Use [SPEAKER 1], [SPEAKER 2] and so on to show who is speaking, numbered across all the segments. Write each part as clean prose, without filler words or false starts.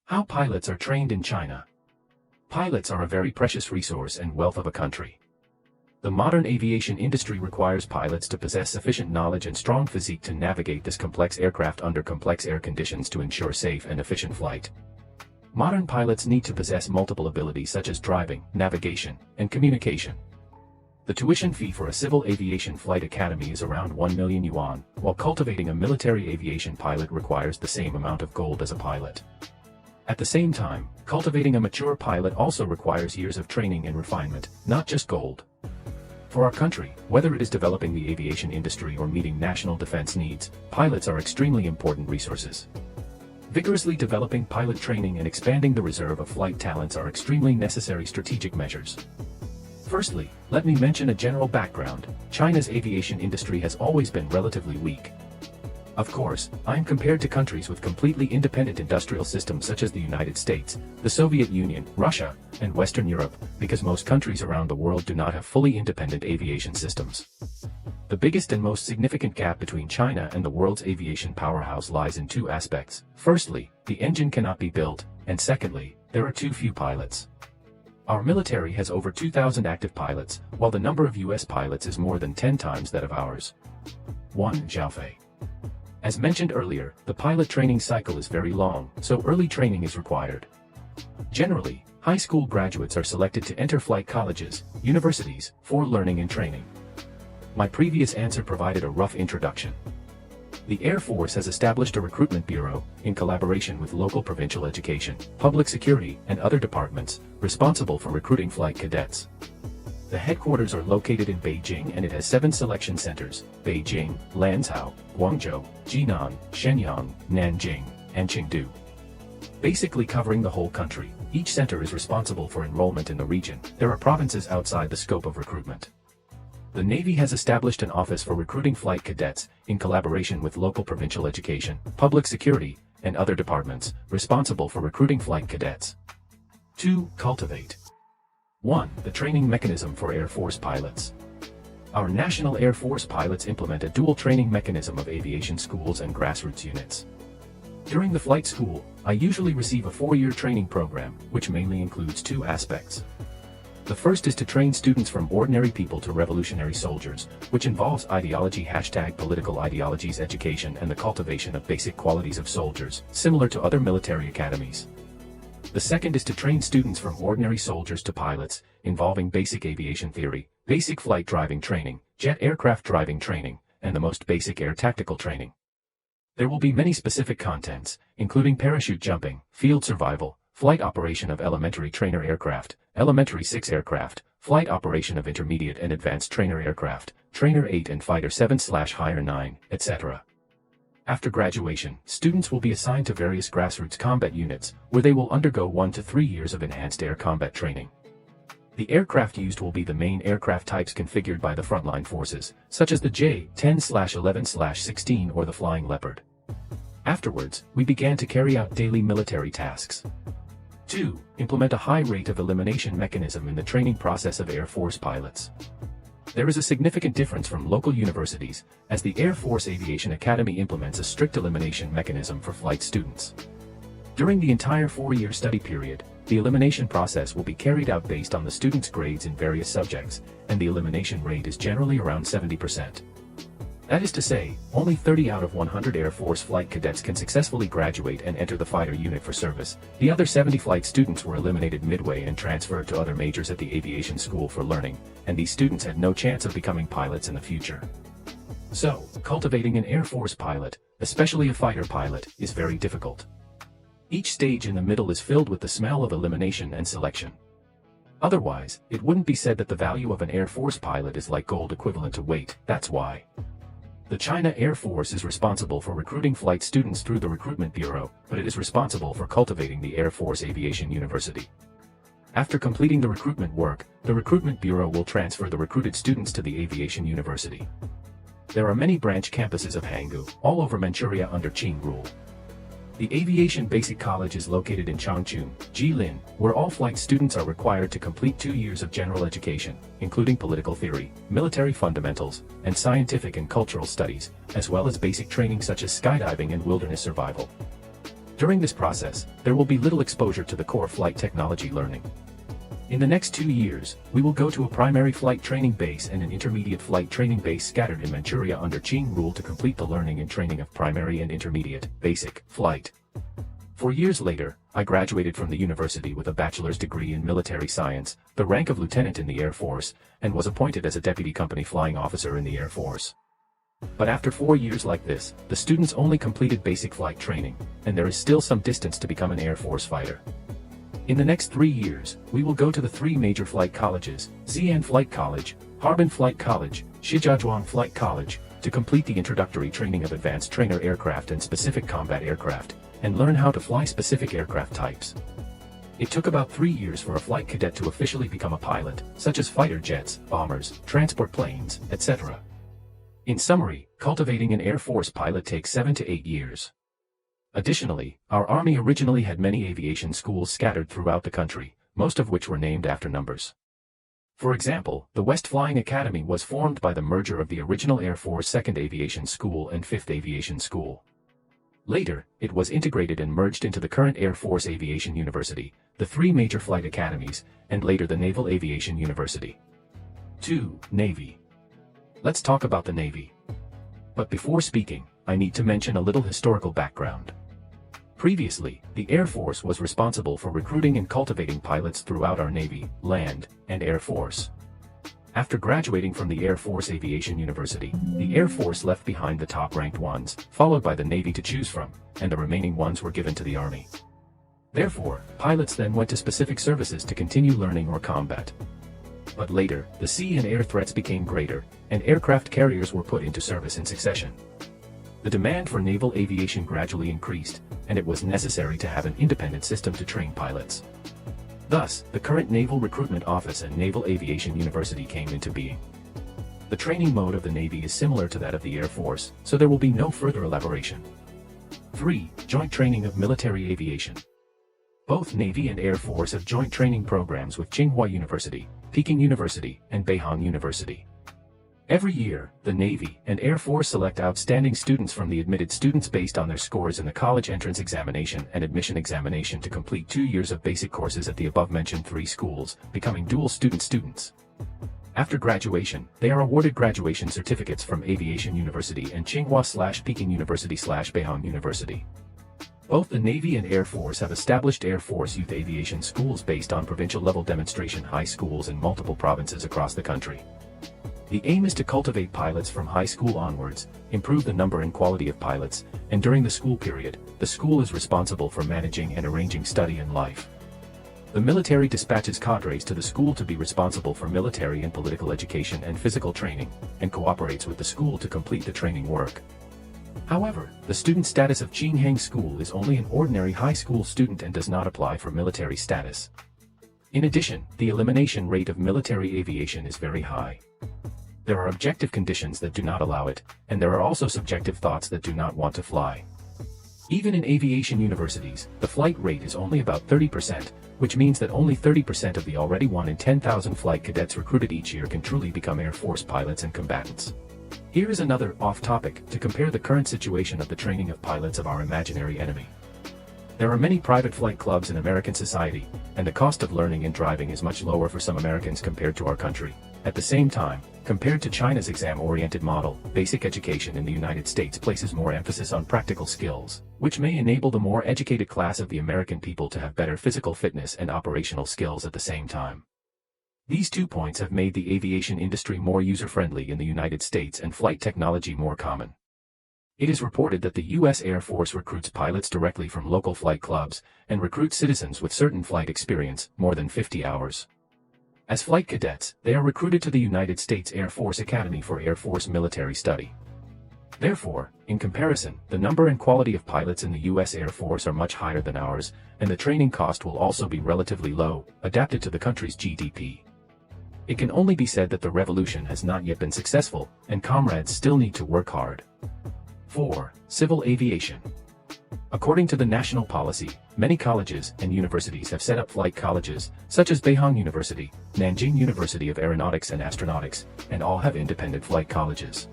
[SPEAKER 1] How pilots are trained in China. Pilots are a very precious resource and wealth of a country. The modern aviation industry requires pilots to possess sufficient knowledge and strong physique to navigate this complex aircraft under complex air conditions to ensure safe and efficient flight. Modern pilots need to possess multiple abilities such as driving, navigation, and communication. The tuition fee for a civil aviation flight academy is around 1 million yuan, while cultivating a military aviation pilot requires the same amount of gold as a pilot. At the same time, cultivating a mature pilot also requires years of training and refinement, not just gold. For our country, whether it is developing the aviation industry or meeting national defense needs, pilots are extremely important resources. Vigorously developing pilot training and expanding the reserve of flight talents are extremely necessary strategic measures. Firstly, let me mention a general background. China's aviation industry has always been relatively weak. Of course, I am compared to countries with completely independent industrial systems such as the United States, the Soviet Union, Russia, and Western Europe, because most countries around the world do not have fully independent aviation systems. The biggest and most significant gap between China and the world's aviation powerhouse lies in two aspects. Firstly, the engine cannot be built, and secondly, there are too few pilots. Our military has over 2,000 active pilots, while the number of US pilots is more than 10 times that of ours. 1. Xiaofei. As mentioned earlier, the pilot training cycle is very long, so early training is required. Generally, high school graduates are selected to enter flight colleges, universities, for learning and training. My previous answer provided a rough introduction. The Air Force has established a recruitment bureau, in collaboration with local provincial education, public security, and other departments, responsible for recruiting flight cadets. The headquarters are located in Beijing and it has 7 selection centers: Beijing, Lanzhou, Guangzhou, Jinan, Shenyang, Nanjing, and Chengdu. Basically covering the whole country, each center is responsible for enrollment in the region. There are provinces outside the scope of recruitment. The Navy has established an office for recruiting flight cadets, in collaboration with local provincial education, public security, and other departments, responsible for recruiting flight cadets. 2. Cultivate. 1. The training mechanism for Air Force pilots. Our National Air Force pilots implement a dual training mechanism of aviation schools and grassroots units. During the flight school, I usually receive a 4-year training program, which mainly includes 2 aspects. The first is to train students from ordinary people to revolutionary soldiers, which involves ideology # political ideologies education and the cultivation of basic qualities of soldiers, similar to other military academies. The second is to train students from ordinary soldiers to pilots, involving basic aviation theory, basic flight driving training, jet aircraft driving training, and the most basic air tactical training. There will be many specific contents, including parachute jumping, field survival, flight operation of elementary trainer aircraft, elementary 6 aircraft, flight operation of intermediate and advanced trainer aircraft, trainer 8 and fighter 7/higher 9, etc. After graduation, students will be assigned to various grassroots combat units, where they will undergo 1 to 3 years of enhanced air combat training. The aircraft used will be the main aircraft types configured by the frontline forces, such as the J-10/11/16 or the Flying Leopard. Afterwards, we began to carry out daily military tasks. 2. Implement a high rate of elimination mechanism in the training process of Air Force pilots. There is a significant difference from local universities, as the Air Force Aviation Academy implements a strict elimination mechanism for flight students. During the entire 4-year study period, the elimination process will be carried out based on the students' grades in various subjects, and the elimination rate is generally around 70%. That is to say, only 30 out of 100 Air Force flight cadets can successfully graduate and enter the fighter unit for service. The other 70 flight students were eliminated midway and transferred to other majors at the aviation school for learning, and these students had no chance of becoming pilots in the future. So, cultivating an Air Force pilot, especially a fighter pilot, is very difficult. Each stage in the middle is filled with the smell of elimination and selection. Otherwise, it wouldn't be said that the value of an Air Force pilot is like gold equivalent to weight. That's why. The China Air Force is responsible for recruiting flight students through the Recruitment Bureau, but it is responsible for cultivating the Air Force Aviation University. After completing the recruitment work, the Recruitment Bureau will transfer the recruited students to the Aviation University. There are many branch campuses of Hanggu, all over Manchuria under Qing rule. The Aviation Basic College is located in Changchun, Jilin, where all flight students are required to complete 2 years of general education, including political theory, military fundamentals, and scientific and cultural studies, as well as basic training such as skydiving and wilderness survival. During this process, there will be little exposure to the core flight technology learning. In the next 2 years, we will go to a primary flight training base and an intermediate flight training base scattered in Manchuria under Qing rule to complete the learning and training of primary and intermediate, basic, flight. 4 years later, I graduated from the university with a bachelor's degree in military science, the rank of lieutenant in the Air Force, and was appointed as a deputy company flying officer in the Air Force. But after 4 years like this, the students only completed basic flight training, and there is still some distance to become an Air Force fighter. In the next 3 years, we will go to the 3 major flight colleges, Xi'an Flight College, Harbin Flight College, Shijiazhuang Flight College, to complete the introductory training of advanced trainer aircraft and specific combat aircraft, and learn how to fly specific aircraft types. It took about 3 years for a flight cadet to officially become a pilot, such as fighter jets, bombers, transport planes, etc. In summary, cultivating an Air Force pilot takes 7 to 8 years. Additionally, our Army originally had many aviation schools scattered throughout the country, most of which were named after numbers. For example, the West Flying Academy was formed by the merger of the original Air Force 2nd Aviation School and 5th Aviation School. Later, it was integrated and merged into the current Air Force Aviation University, the 3 major flight academies, and later the Naval Aviation University. 2. Navy. Let's talk about the Navy. But before speaking, I need to mention a little historical background. Previously, the Air Force was responsible for recruiting and cultivating pilots throughout our Navy, Land, and Air Force. After graduating from the Air Force Aviation University, the Air Force left behind the top-ranked ones, followed by the Navy to choose from, and the remaining ones were given to the Army. Therefore, pilots then went to specific services to continue learning or combat. But later, the sea and air threats became greater, and aircraft carriers were put into service in succession. The demand for naval aviation gradually increased, and it was necessary to have an independent system to train pilots. Thus, the current Naval Recruitment Office and Naval Aviation University came into being. The training mode of the Navy is similar to that of the Air Force, so there will be no further elaboration. 3. Joint training of military aviation. Both Navy and Air Force have joint training programs with Tsinghua University, Peking University, and Beihang University. Every year, the Navy and Air Force select outstanding students from the admitted students based on their scores in the college entrance examination and admission examination to complete 2 years of basic courses at the above-mentioned 3 schools, becoming dual students. After graduation, they are awarded graduation certificates from Aviation University and Tsinghua/Peking University/Beihang University. Both the Navy and Air Force have established Air Force youth aviation schools based on provincial-level demonstration high schools in multiple provinces across the country. The aim is to cultivate pilots from high school onwards, improve the number and quality of pilots, and during the school period, the school is responsible for managing and arranging study and life. The military dispatches cadres to the school to be responsible for military and political education and physical training, and cooperates with the school to complete the training work. However, the student status of Qinghang School is only an ordinary high school student and does not apply for military status. In addition, the elimination rate of military aviation is very high. There are objective conditions that do not allow it, and there are also subjective thoughts that do not want to fly. Even in aviation universities, the flight rate is only about 30%, which means that only 30% of the already 1 in 10,000 flight cadets recruited each year can truly become Air Force pilots and combatants. Here is another off-topic to compare the current situation of the training of pilots of our imaginary enemy. There are many private flight clubs in American society, and the cost of learning and driving is much lower for some Americans compared to our country. At the same time, compared to China's exam-oriented model, basic education in the United States places more emphasis on practical skills, which may enable the more educated class of the American people to have better physical fitness and operational skills at the same time. These 2 points have made the aviation industry more user-friendly in the United States and flight technology more common. It is reported that the U.S. Air Force recruits pilots directly from local flight clubs, and recruits citizens with certain flight experience, more than 50 hours. As flight cadets, they are recruited to the United States Air Force Academy for Air Force military study. Therefore, in comparison, the number and quality of pilots in the U.S. Air Force are much higher than ours, and the training cost will also be relatively low, adapted to the country's GDP. It can only be said that the revolution has not yet been successful, and comrades still need to work hard. 4. Civil aviation. According to the national policy, many colleges and universities have set up flight colleges, such as Beihang University, Nanjing University of Aeronautics and Astronautics, and all have independent flight colleges.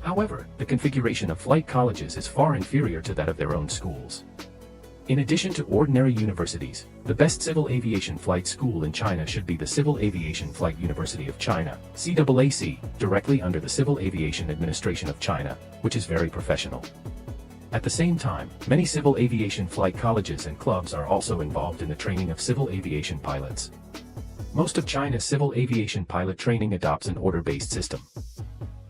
[SPEAKER 1] However, the configuration of flight colleges is far inferior to that of their own schools. In addition to ordinary universities, the best civil aviation flight school in China should be the Civil Aviation Flight University of China, CAAC, directly under the Civil Aviation Administration of China, which is very professional. At the same time, many civil aviation flight colleges and clubs are also involved in the training of civil aviation pilots. Most of China's civil aviation pilot training adopts an order-based system.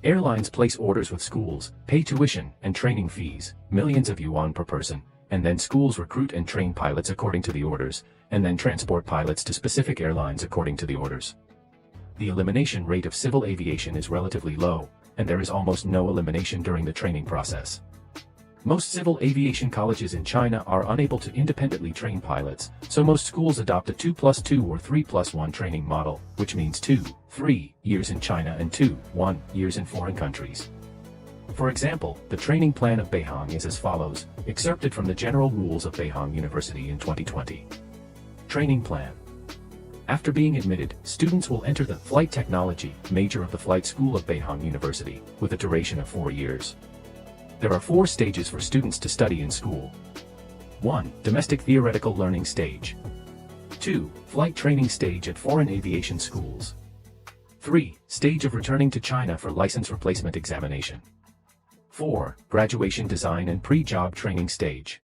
[SPEAKER 1] Airlines place orders with schools, pay tuition and training fees, millions of yuan per person, and then schools recruit and train pilots according to the orders, and then transport pilots to specific airlines according to the orders. The elimination rate of civil aviation is relatively low, and there is almost no elimination during the training process. Most civil aviation colleges in China are unable to independently train pilots, so most schools adopt a 2+2 or 3+1 training model, which means 2-3 years in China and 2-1 years in foreign countries. For example, the training plan of Beihang is as follows, excerpted from the General Rules of Beihang University in 2020. Training plan. After being admitted, students will enter the Flight Technology major of the Flight School of Beihang University, with a duration of 4 years. There are 4 stages for students to study in school. 1. Domestic theoretical learning stage. 2. Flight training stage at foreign aviation schools. 3. Stage of returning to China for license replacement examination. 4. Graduation design and pre-job training stage.